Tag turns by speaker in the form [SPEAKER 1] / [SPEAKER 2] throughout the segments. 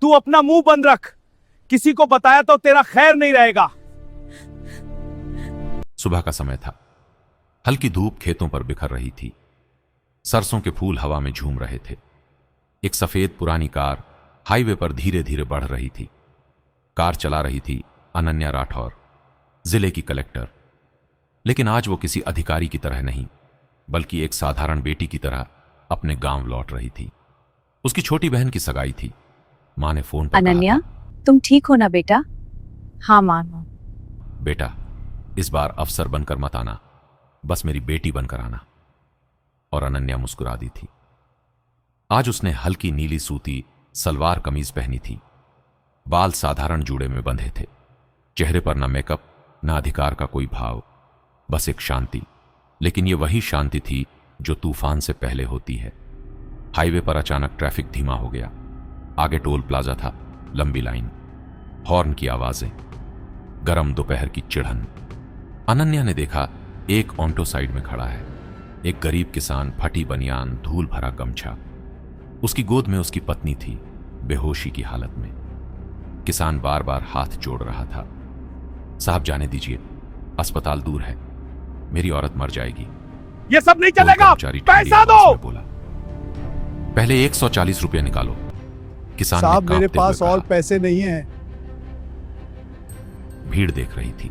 [SPEAKER 1] तू अपना मुंह बंद रख, किसी को बताया तो तेरा खैर नहीं रहेगा।
[SPEAKER 2] सुबह का समय था। हल्की धूप खेतों पर बिखर रही थी। सरसों के फूल हवा में झूम रहे थे। एक सफेद पुरानी कार हाईवे पर धीरे धीरे बढ़ रही थी। कार चला रही थी अनन्या राठौर, जिले की कलेक्टर। लेकिन आज वो किसी अधिकारी की तरह नहीं, बल्कि एक साधारण बेटी की तरह अपने गांव लौट रही थी। उसकी छोटी बहन की सगाई थी। मां ने फोन पर
[SPEAKER 3] अनन्या, तुम ठीक हो ना बेटा? हाँ मां।
[SPEAKER 2] बेटा, इस बार अफसर बनकर मत आना, बस मेरी बेटी बनकर आना। और अनन्या मुस्कुरा दी थी। आज उसने हल्की नीली सूती सलवार कमीज पहनी थी। बाल साधारण जूड़े में बंधे थे। चेहरे पर न मेकअप, न अधिकार का कोई भाव, बस एक शांति। लेकिन यह वही शांति थी जो तूफान से पहले होती है। हाईवे पर अचानक ट्रैफिक धीमा हो गया। आगे टोल प्लाजा था, लंबी लाइन, हॉर्न की आवाजें, गरम दोपहर की चिढ़न। अनन्या ने देखा एक ऑटो साइड में खड़ा है। एक गरीब किसान, फटी बनियान, धूल भरा गमछा। उसकी गोद में उसकी पत्नी थी, बेहोशी की हालत में। किसान बार बार हाथ जोड़ रहा था। साहब जाने दीजिए, अस्पताल दूर है, मेरी औरत मर जाएगी।
[SPEAKER 1] ये सब नहीं चलेगा, पैसा दो।
[SPEAKER 2] बोला, पहले 140 रुपये निकालो। किसान ने
[SPEAKER 4] साहब मेरे
[SPEAKER 2] कांपते
[SPEAKER 4] पास
[SPEAKER 2] हुए
[SPEAKER 4] और
[SPEAKER 2] कहा।
[SPEAKER 4] पैसे नहीं हैं।
[SPEAKER 2] भीड़ देख रही थी,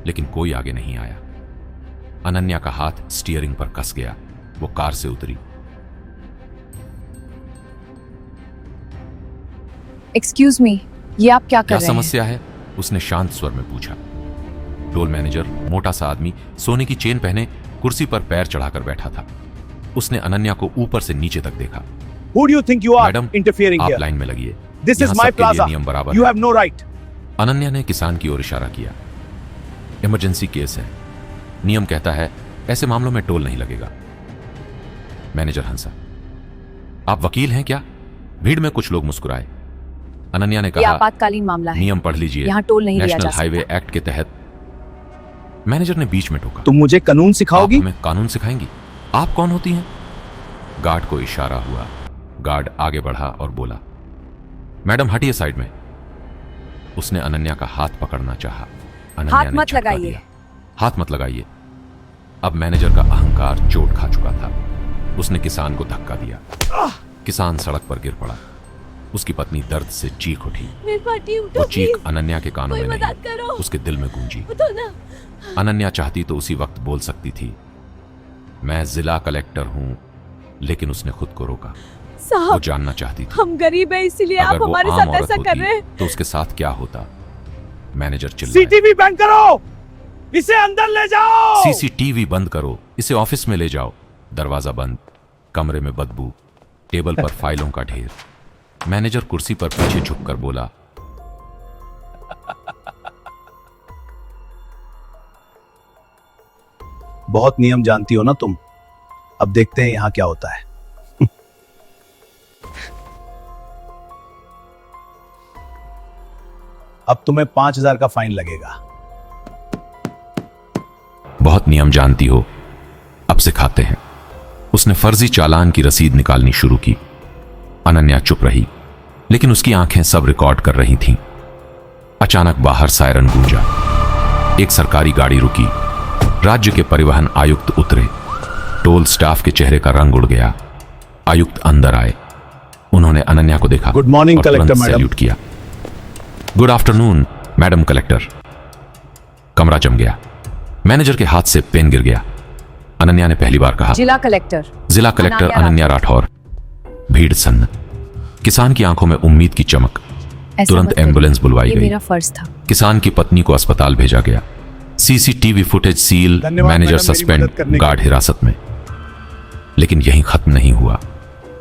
[SPEAKER 2] लेकिन कोई आगे नहीं आया। अनन्या का हाथ स्टीयरिंग पर कस गया। वो कार से उतरी।
[SPEAKER 3] एक्सक्यूज मी, ये आप क्या कर
[SPEAKER 2] क्या
[SPEAKER 3] रहे हैं?
[SPEAKER 2] समस्या है? उसने शांत स्वर में पूछा। टोल मैनेजर, मोटा सा आदमी, सोने की चेन पहने, कुर्सी पर पैर चढ़ाकर बैठा था। उसने अनन्या को ऊपर से नीचे तक देखा।
[SPEAKER 1] Who do you think you are
[SPEAKER 2] madam,
[SPEAKER 1] interfering
[SPEAKER 2] आप
[SPEAKER 1] here?
[SPEAKER 2] लाइन में लगिए।
[SPEAKER 1] This is
[SPEAKER 2] यहां
[SPEAKER 1] my
[SPEAKER 2] सबके लिए
[SPEAKER 1] plaza.
[SPEAKER 2] नियम बराबर
[SPEAKER 1] You
[SPEAKER 2] है।
[SPEAKER 1] have no right.
[SPEAKER 2] अनन्या ने किसान की ओर इशारा किया। इमरजेंसी केस है, नियम कहता है ऐसे मामलों में टोल नहीं लगेगा। मैनेजर हंसा। आप वकील हैं क्या? भीड़ में कुछ लोग मुस्कुराए। अनन्या ने
[SPEAKER 3] ये
[SPEAKER 2] कहा,
[SPEAKER 3] आपातकालीन मामला है,
[SPEAKER 2] नियम पढ़ लीजिए,
[SPEAKER 3] यहाँ टोल नहीं लिया
[SPEAKER 2] नेशनल
[SPEAKER 3] जा सकता।
[SPEAKER 2] हाईवे एक्ट के तहत। मैनेजर ने बीच में टोका,
[SPEAKER 1] तुम मुझे कानून
[SPEAKER 2] आप
[SPEAKER 1] सिखाओगी?
[SPEAKER 2] हमें कानून सिखाएंगी? आप कौन होती हैं? गार्ड को इशारा हुआ। गार्ड आगे बढ़ा और बोला, मैडम हटिए साइड में। उसने अनन्या का हाथ पकड़ना चाहा। अनन्या
[SPEAKER 3] हाथ
[SPEAKER 2] ने
[SPEAKER 3] मत
[SPEAKER 2] झटका
[SPEAKER 3] लगाइए।
[SPEAKER 2] दिया। हाथ मत लगाइए। अब मैनेजर का अहंकार चोट खा चुका था। उसने किसान को धक्का दिया। किसान सड़क पर गिर पड़ा। उसकी पत्नी दर्द से चीख उठी। वो चीख अनन्या के कानों में नहीं, उसके दिल में गूंजी। अनन्या चाहती तो उसी वक्त बोल सकती थी, मैं जिला कलेक्टर हूं, लेकिन उसने खुद को रोका। वो
[SPEAKER 3] साहब,
[SPEAKER 2] जानना चाहती थी
[SPEAKER 3] हम गरीब हैं, इसीलिए
[SPEAKER 2] अगर
[SPEAKER 3] आप
[SPEAKER 2] वो
[SPEAKER 3] हमारे
[SPEAKER 2] आम
[SPEAKER 3] साथ
[SPEAKER 2] औरत
[SPEAKER 3] ऐसा कर
[SPEAKER 2] होती
[SPEAKER 3] रहे हैं।
[SPEAKER 2] तो उसके साथ क्या होता। मैनेजर चिल्लाया,
[SPEAKER 1] CCTV बंद करो, इसे अंदर ले जाओ।
[SPEAKER 2] सीसीटीवी बंद करो, इसे ऑफिस में ले जाओ। दरवाजा बंद, कमरे में बदबू, टेबल पर फाइलों का ढेर। मैनेजर कुर्सी पर पीछे झुककर बोला,
[SPEAKER 1] बहुत नियम जानती हो ना तुम। अब देखते हैं यहाँ क्या होता है। अब तुम्हें 5,000 का फाइन लगेगा।
[SPEAKER 2] बहुत नियम जानती हो, अब सिखाते हैं। उसने फर्जी चालान की रसीद निकालनी शुरू की। अनन्या चुप रही, लेकिन उसकी आंखें सब रिकॉर्ड कर रही थीं। अचानक बाहर सायरन गूंजा। एक सरकारी गाड़ी रुकी। राज्य के परिवहन आयुक्त उतरे। टोल स्टाफ के चेहरे का रंग उड़ गया। आयुक्त अंदर आए। उन्होंने अनन्या को देखा।
[SPEAKER 1] गुड मॉर्निंग
[SPEAKER 2] और तुरंत
[SPEAKER 1] कलेक्टर मैडम।
[SPEAKER 2] सैल्यूट किया। Good afternoon madam collector. कमरा जम गया। मैनेजर के हाथ से पेन गिर गया। अनन्या ने पहली बार कहा,
[SPEAKER 3] जिला कलेक्टर
[SPEAKER 2] जिला कलेक्टर अनन्या राठौर। भीड़ सन्न। किसान की आंखों में उम्मीद की चमक।
[SPEAKER 3] ऐसा
[SPEAKER 2] तुरंत
[SPEAKER 3] मत करिए,
[SPEAKER 2] एम्बुलेंस बुलवाई
[SPEAKER 3] ये
[SPEAKER 2] गई।
[SPEAKER 3] मेरा फर्ज था।
[SPEAKER 2] किसान की पत्नी को अस्पताल भेजा गया। सीसीटीवी फुटेज सील,
[SPEAKER 1] धन्यवाद
[SPEAKER 2] मैनेजर
[SPEAKER 1] मैडम, मेरी
[SPEAKER 2] सस्पेंड,
[SPEAKER 1] मदद करने के
[SPEAKER 2] गार्ड
[SPEAKER 1] लिए।
[SPEAKER 2] हिरासत में। लेकिन यहीं खत्म नहीं हुआ।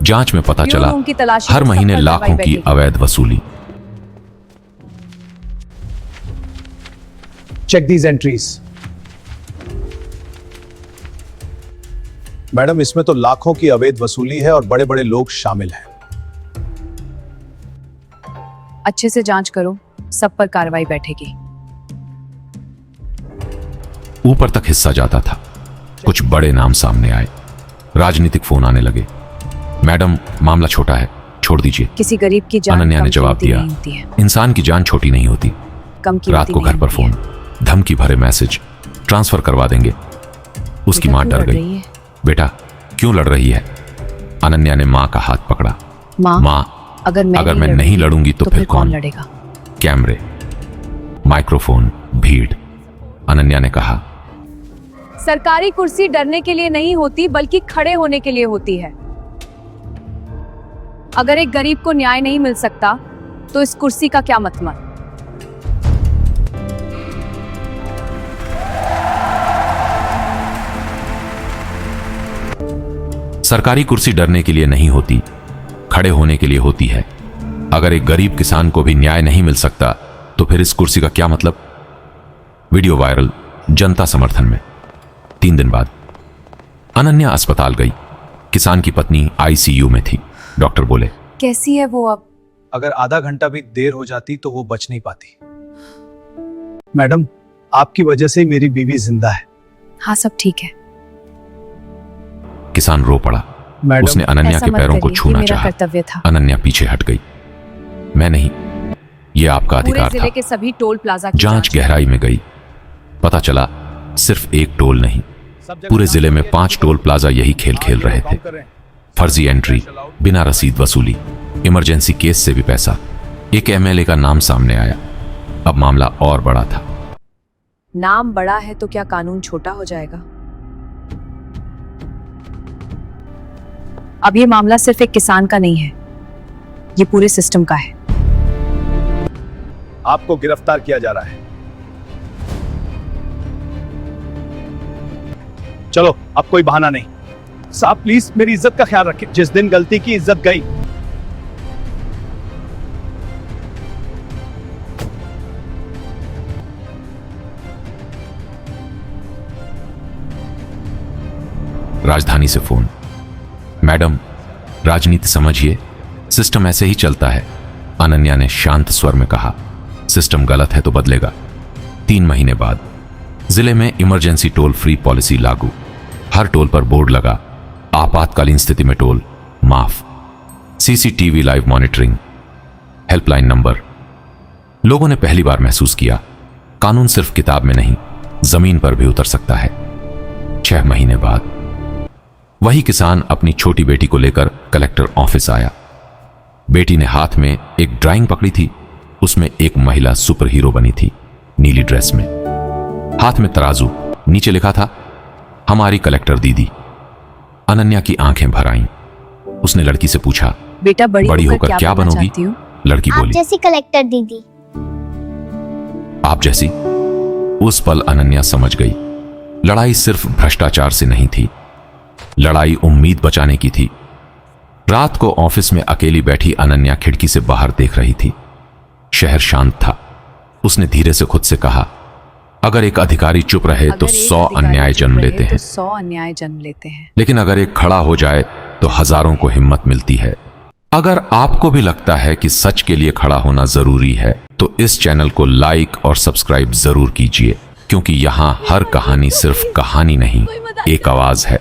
[SPEAKER 2] जांच में पता
[SPEAKER 3] क्यों
[SPEAKER 2] चला
[SPEAKER 3] उनकी तलाशी
[SPEAKER 2] हर
[SPEAKER 3] में
[SPEAKER 2] महीने
[SPEAKER 3] सफल
[SPEAKER 2] लाखों
[SPEAKER 3] करवाई
[SPEAKER 2] की
[SPEAKER 3] बैठेगी।
[SPEAKER 2] अवैध वसूली।
[SPEAKER 1] Check these entries. मैडम, इसमें तो लाखों की अवैध वसूली है और बड़े बड़े लोग शामिल हैं।
[SPEAKER 3] अच्छे से जांच करो, सब पर कार्रवाई बैठेगी।
[SPEAKER 2] ऊपर तक हिस्सा जाता था। कुछ बड़े नाम सामने आए। राजनीतिक फोन आने लगे। मैडम, मामला छोटा है, छोड़ दीजिए।
[SPEAKER 3] किसी गरीब की जान
[SPEAKER 2] अनन्या
[SPEAKER 3] कम
[SPEAKER 2] ने जवाब
[SPEAKER 3] कीमती
[SPEAKER 2] दिया,
[SPEAKER 3] नहीं होती है।
[SPEAKER 2] इंसान की जान छोटी नहीं होती।
[SPEAKER 3] कम कीमती
[SPEAKER 2] रात को
[SPEAKER 3] नहीं
[SPEAKER 2] घर पर
[SPEAKER 3] होती है।
[SPEAKER 2] फोन, धमकी भरे मैसेज, ट्रांसफर करवा देंगे। उसकी
[SPEAKER 3] बेटा
[SPEAKER 2] मां
[SPEAKER 3] क्यों
[SPEAKER 2] डर
[SPEAKER 3] लड़
[SPEAKER 2] गई।
[SPEAKER 3] रही है?
[SPEAKER 2] बेटा क्यों लड़ रही है? अनन्या ने मां का हाथ पकड़ा।
[SPEAKER 3] माँ, अगर मैं
[SPEAKER 2] नहीं लड़ूंगी तो फिर कौन
[SPEAKER 3] लड़ेगा?
[SPEAKER 2] कैमरे, माइक्रोफोन, भीड़। अनन्या ने कहा,
[SPEAKER 3] सरकारी कुर्सी डरने के लिए नहीं होती बल्कि खड़े होने के लिए होती है। अगर एक गरीब को न्याय नहीं मिल सकता तो इस कुर्सी का क्या मतलब?
[SPEAKER 2] सरकारी कुर्सी डरने के लिए नहीं होती, खड़े होने के लिए होती है। अगर एक गरीब किसान को भी न्याय नहीं मिल सकता तो फिर इस कुर्सी का क्या मतलब? वीडियो वायरल, जनता समर्थन में। 3 दिन बाद अनन्या अस्पताल गई। किसान की पत्नी आईसीयू में थी। डॉक्टर बोले,
[SPEAKER 3] कैसी है वो अब?
[SPEAKER 1] अगर आधा घंटा भी देर हो जाती तो वो बच नहीं पाती। मैडम, आपकी वजह से ही मेरी बीवी जिंदा है।
[SPEAKER 3] हाँ, सब ठीक है।
[SPEAKER 2] किसान रो पड़ा।
[SPEAKER 1] मैडम,
[SPEAKER 2] उसने अनन्या
[SPEAKER 3] ऐसा
[SPEAKER 2] के
[SPEAKER 3] मत
[SPEAKER 2] पैरों को
[SPEAKER 3] करिए, ये
[SPEAKER 2] छूना
[SPEAKER 3] मेरा
[SPEAKER 2] चाहा।
[SPEAKER 3] कर्तव्य था।
[SPEAKER 2] अनन्या पीछे हट गई। मैं नहीं, ये आपका
[SPEAKER 3] पूरे
[SPEAKER 2] अधिकार
[SPEAKER 3] जिले
[SPEAKER 2] था।
[SPEAKER 3] के सभी टोल प्लाजा की
[SPEAKER 2] जांच गहराई में गई। पता चला सिर्फ एक टोल नहीं, पूरे जिले में 5 टोल प्लाजा यही खेल खेल रहे थे। फर्जी एंट्री, बिना रसीद वसूली, इमरजेंसी केस से भी पैसा। एक एमएलए का नाम सामने आया। अब मामला और बड़ा था।
[SPEAKER 3] नाम बड़ा है तो क्या कानून छोटा हो जाएगा? अब ये मामला सिर्फ एक किसान का नहीं है, ये पूरे सिस्टम का है।
[SPEAKER 1] आपको गिरफ्तार किया जा रहा है। चलो, अब कोई बहाना नहीं। साहब प्लीज मेरी इज्जत का ख्याल रखें। जिस दिन गलती की, इज्जत गई।
[SPEAKER 2] राजधानी से फोन, मैडम राजनीति समझिए, सिस्टम ऐसे ही चलता है। अनन्या ने शांत स्वर में कहा, सिस्टम गलत है तो बदलेगा। 3 महीने बाद जिले में इमरजेंसी टोल फ्री पॉलिसी लागू। हर टोल पर बोर्ड लगा, आपातकालीन स्थिति में टोल माफ। CCTV live monitoring, helpline number. लोगों ने पहली बार महसूस किया, कानून सिर्फ किताब में नहीं, जमीन पर भी उतर सकता है। 6 महीने बाद वही किसान अपनी छोटी बेटी को लेकर कलेक्टर ऑफिस आया। बेटी ने हाथ में एक ड्राइंग पकड़ी थी। उसमें एक महिला सुपर हीरो बनी थी, नीली ड्रेस में, हाथ में तराजू। नीचे लिखा था, हमारी कलेक्टर दीदी। अनन्या की आंखें भर आईं। उसने लड़की से पूछा,
[SPEAKER 3] बेटा बड़ी
[SPEAKER 2] होकर क्या
[SPEAKER 3] बनना
[SPEAKER 2] बनोगी?
[SPEAKER 3] चाहती हो?
[SPEAKER 2] लड़की
[SPEAKER 4] आप
[SPEAKER 2] बोली,
[SPEAKER 4] जैसी कलेक्टर दीदी।
[SPEAKER 2] आप जैसी। उस पल अनन्या समझ गई, लड़ाई सिर्फ भ्रष्टाचार से नहीं थी, लड़ाई उम्मीद बचाने की थी। रात को ऑफिस में अकेली बैठी अनन्या खिड़की से बाहर देख रही थी। शहर शांत था। उसने धीरे से खुद से कहा, अगर एक अधिकारी चुप रहे तो 100 अन्याय जन्म लेते हैं।
[SPEAKER 3] 100 अन्याय जन्म लेते हैं।
[SPEAKER 2] लेकिन अगर एक खड़ा हो जाए तो हजारों को हिम्मत मिलती है। अगर आपको भी लगता है कि सच के लिए खड़ा होना जरूरी है तो इस चैनल को लाइक और सब्सक्राइब जरूर कीजिए, क्योंकि यहां हर कहानी सिर्फ कहानी नहीं, एक आवाज है।